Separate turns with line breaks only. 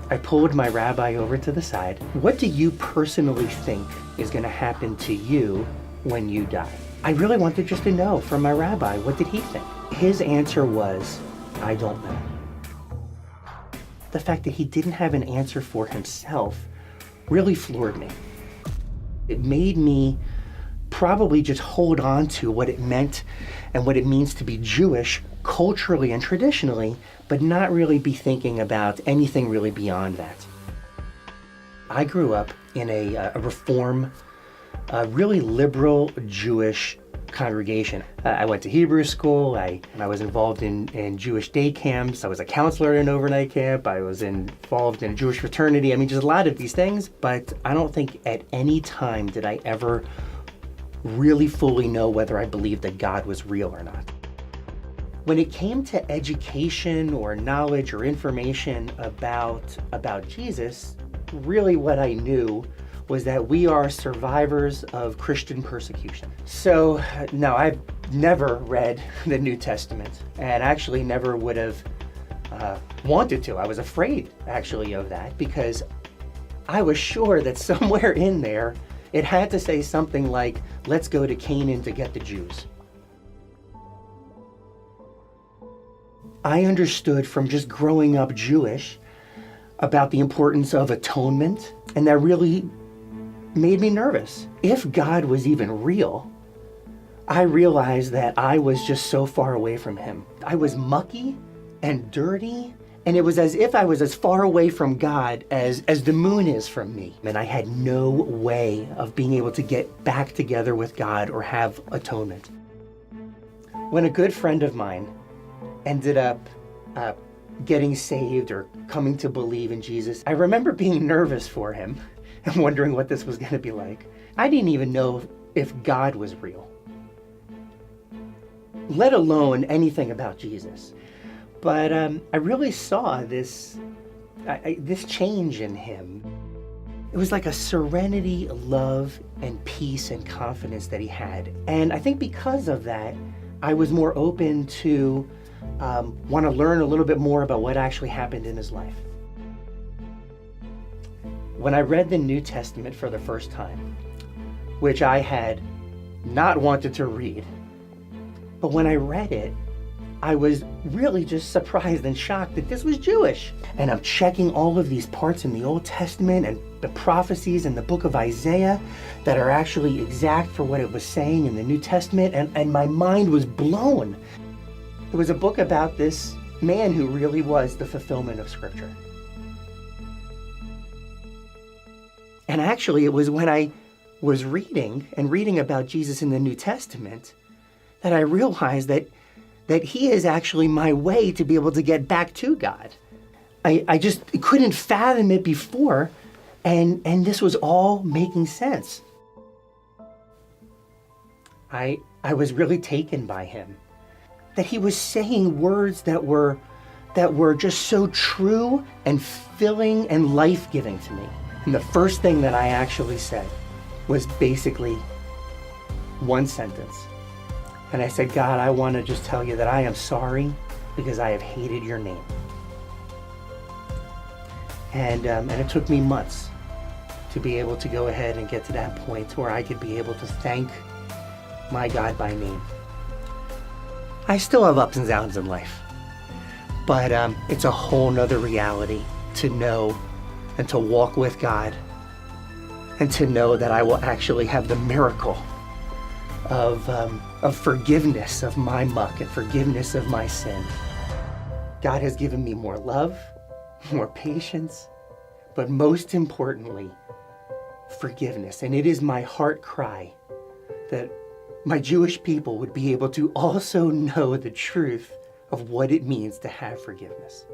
I pulled my rabbi over to the side. What do you personally think is going to happen to you when you die? I really wanted just to know from my rabbi, what did he think? His answer was, I don't know. The fact that he didn't have an answer for himself really floored me. It made me probably just hold on to what it meant and what it means to be Jewish culturally and traditionally, but not really be thinking about anything really beyond that. I grew up in a Reform, really liberal Jewish congregation. I went to Hebrew school. I was involved in Jewish day camps. I was a counselor in an overnight camp. I was involved in a Jewish fraternity. I mean, just a lot of these things, but I don't think at any time did I ever really fully know whether I believed that God was real or not. When it came to education or knowledge or information about Jesus, really what I knew was that we are survivors of Christian persecution. So, no, I've never read the New Testament, and actually never would have wanted to. I was afraid, actually, of that, because I was sure that somewhere in there, it had to say something like, let's go to Canaan to get the Jews. I understood from just growing up Jewish about the importance of atonement, and that really made me nervous. If God was even real, I realized that I was just so far away from him. I was mucky and dirty, and it was as if I was as far away from God as the moon is from me. And I had no way of being able to get back together with God or have atonement. When a good friend of mine ended up getting saved or coming to believe in Jesus, I remember being nervous for him and wondering what this was going to be like. I didn't even know if God was real, let alone anything about Jesus. But I really saw this change in him. It was like a serenity, love, and peace and confidence that he had. And I think because of that, I was more open to want to learn a little bit more about what actually happened in his life. When I read the New Testament for the first time, which I had not wanted to read, but when I read it, I was really just surprised and shocked that this was Jewish. And I'm checking all of these parts in the Old Testament and the prophecies in the book of Isaiah that are actually exact for what it was saying in the New Testament, and my mind was blown. It was a book about this man who really was the fulfillment of Scripture. And actually, it was when I was reading about Jesus in the New Testament that I realized that he is actually my way to be able to get back to God. I just couldn't fathom it before, and this was all making sense. I was really taken by him, that he was saying words that were just so true and filling and life-giving to me. And the first thing that I actually said was basically one sentence. And I said, God, I want to just tell you that I am sorry because I have hated your name. And it took me months to be able to go ahead and get to that point where I could be able to thank my God by name. I still have ups and downs in life, but it's a whole nother reality to know and to walk with God and to know that I will actually have the miracle of forgiveness of my muck and forgiveness of my sin. God has given me more love, more patience, but most importantly, forgiveness. And it is my heart cry that my Jewish people would be able to also know the truth of what it means to have forgiveness.